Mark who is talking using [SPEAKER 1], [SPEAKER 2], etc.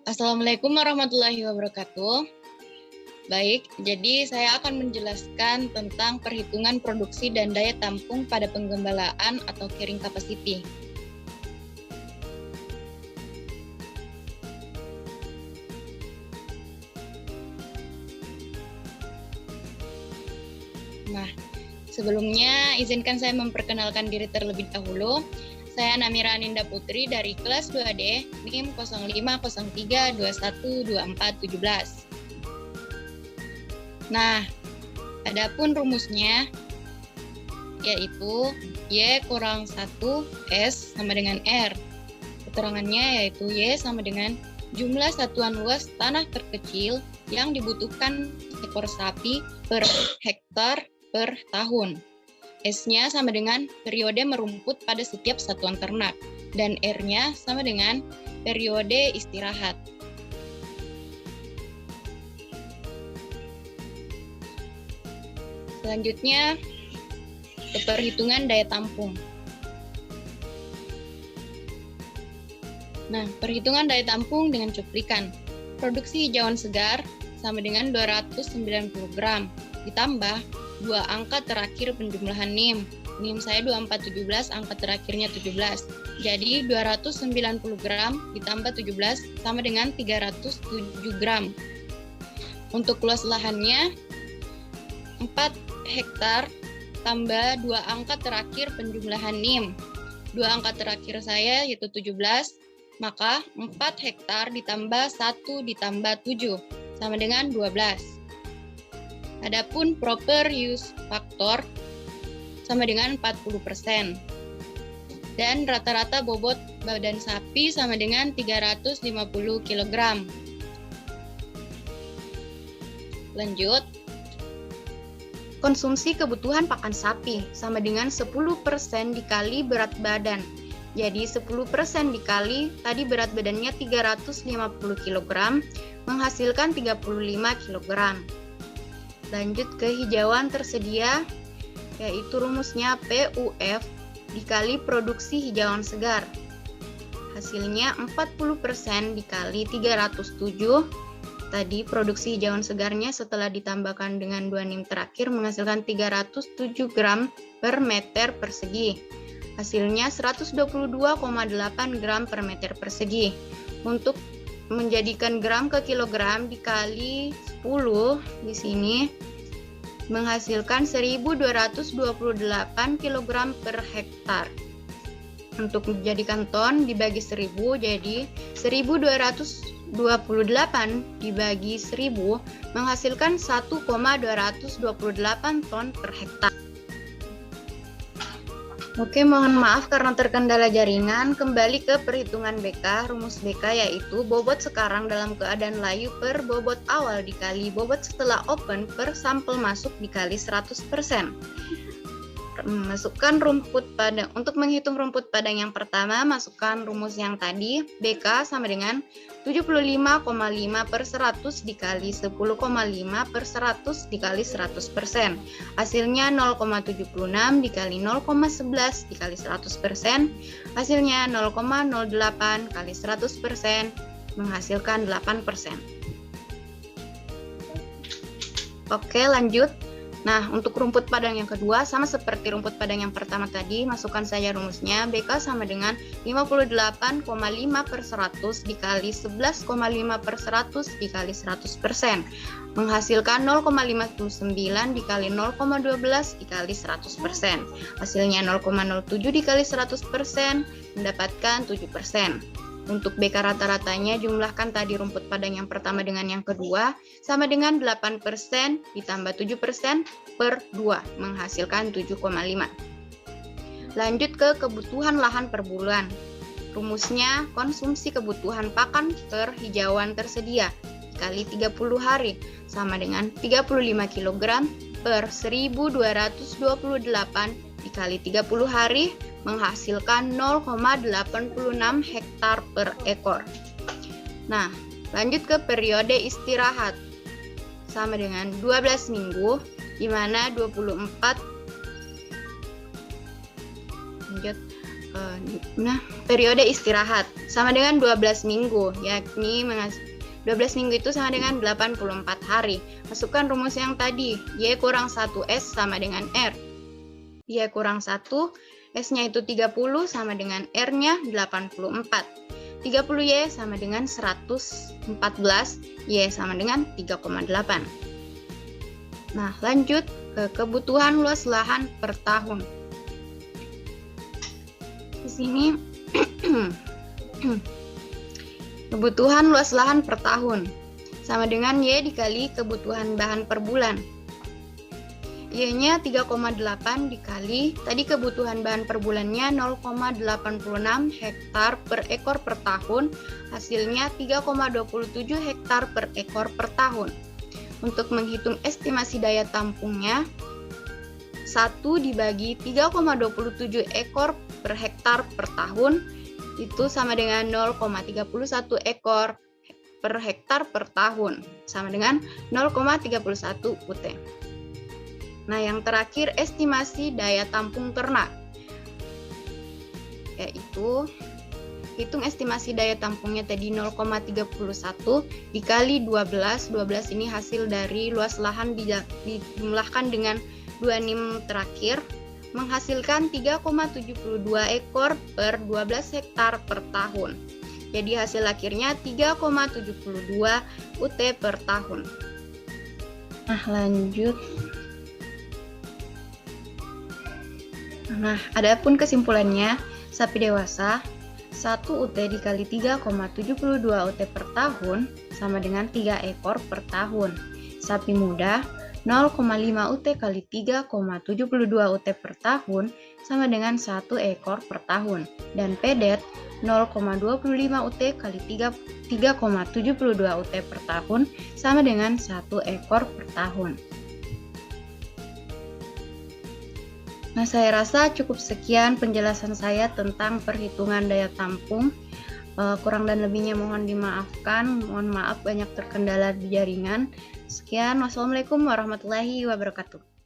[SPEAKER 1] Assalamualaikum warahmatullahi wabarakatuh. Baik, jadi saya akan menjelaskan tentang perhitungan produksi dan daya tampung pada penggembalaan atau carrying capacity. Nah, sebelumnya izinkan saya memperkenalkan diri terlebih dahulu. Saya Namira Aninda Putri dari kelas 2D, NIM 0503212417. Nah, adapun rumusnya yaitu Y kurang 1 S sama dengan R. Keterangannya yaitu Y sama dengan jumlah satuan luas tanah terkecil yang dibutuhkan ekor sapi per hektar per tahun. S-nya sama dengan periode merumput pada setiap satuan ternak, dan R-nya sama dengan periode istirahat. Selanjutnya, perhitungan daya tampung. Nah, perhitungan daya tampung dengan cuplikan. Produksi hijauan segar sama dengan 290 gram, ditambah dua angka terakhir penjumlahan NIM. NIM saya 2417, angka terakhirnya 17. Jadi 290 gram ditambah 17 sama dengan 307 gram. Untuk luas lahannya 4 hektar tambah dua angka terakhir penjumlahan NIM. Dua angka terakhir saya yaitu 17, maka 4 hektar ditambah 1 ditambah 7 sama dengan 12. Adapun proper use factor sama dengan 40%. Dan rata-rata bobot badan sapi sama dengan 350 kg. Lanjut. Konsumsi kebutuhan pakan sapi sama dengan 10% dikali berat badan. Jadi 10% dikali tadi berat badannya 350 kg menghasilkan 35 kg. Lanjut ke hijauan tersedia, yaitu rumusnya PUF dikali produksi hijauan segar. Hasilnya 40% dikali 307. Tadi produksi hijauan segarnya setelah ditambahkan dengan 2 NIM terakhir menghasilkan 307 gram per meter persegi. Hasilnya 122,8 gram per meter persegi. Untuk menjadikan gram ke kilogram dikali 10 di sini menghasilkan 1228 kg per hektar. Untuk menjadikan ton dibagi 1000 jadi 1228 dibagi 1000 menghasilkan 1,228 ton per hektar. Oke, mohon maaf karena terkendala jaringan. Kembali ke perhitungan BK. Rumus BK yaitu bobot sekarang dalam keadaan layu per bobot awal dikali bobot setelah open per sampel masuk dikali 100%. Masukkan rumput padang. Untuk menghitung rumput padang yang pertama, masukkan rumus yang tadi. BK sama dengan 75,5 per 100 dikali 10,5 per 100 dikali 100%. Hasilnya 0,76 dikali 0,11 dikali 100%. Hasilnya 0,08 kali 100% menghasilkan 8%. Oke, lanjut. Nah, untuk rumput padang yang kedua, sama seperti rumput padang yang pertama tadi, masukkan saja rumusnya. BK sama dengan 58,5 per 100 dikali 11,5 per 100 dikali 100%. Menghasilkan 0,59 dikali 0,12 dikali 100%. Hasilnya 0,07 dikali 100% mendapatkan 7%. Untuk BK rata-ratanya jumlahkan tadi rumput padang yang pertama dengan yang kedua sama dengan 8% ditambah 7% per 2 menghasilkan 7,5. Lanjut ke kebutuhan lahan per bulan. Rumusnya konsumsi kebutuhan pakan per hijauan tersedia dikali 30 hari sama dengan 35 kg per 1228 dikali 30 hari menghasilkan 0,86 hektar per ekor. Nah, lanjut ke periode istirahat. Sama dengan 12 minggu, di mana 24 lanjut periode istirahat sama dengan 12 minggu, yakni 12 minggu itu sama dengan 84 hari. Masukkan rumus yang tadi, Y kurang 1S sama dengan R. Y kurang 1, S-nya itu 30 sama dengan R-nya 84. 30Y sama dengan 114, Y sama dengan 3,8. Nah, lanjut ke kebutuhan luas lahan per tahun. Di sini kebutuhan luas lahan per tahun sama dengan Y dikali kebutuhan bahan per bulan. Y-nya 3,8 dikali, tadi kebutuhan bahan per bulannya 0,86 hektar per ekor per tahun, hasilnya 3,27 hektar per ekor per tahun. Untuk menghitung estimasi daya tampungnya, 1 dibagi 3,27 ekor per hektar per tahun itu sama dengan 0,31 ekor per hektar per tahun, sama dengan 0,31 UT. Nah, yang terakhir estimasi daya tampung ternak, yaitu hitung estimasi daya tampungnya tadi 0,31 dikali 12. 12 ini hasil dari luas lahan dijumlahkan dengan 2 nim terakhir, menghasilkan 3,72 ekor per 12 hektar per tahun. Jadi hasil akhirnya 3,72 UT per tahun. Nah, lanjut. Nah, adapun kesimpulannya, sapi dewasa 1 UT dikali 3,72 UT per tahun sama dengan 3 ekor per tahun. Sapi muda 0,5 UT kali 3,72 UT per tahun sama dengan 1 ekor per tahun. Dan pedet 0,25 UT kali 3,72 UT per tahun sama dengan 1 ekor per tahun. Nah, saya rasa cukup sekian penjelasan saya tentang perhitungan daya tampung. Kurang dan lebihnya mohon dimaafkan. Mohon maaf banyak terkendala di jaringan. Sekian, wassalamualaikum warahmatullahi wabarakatuh.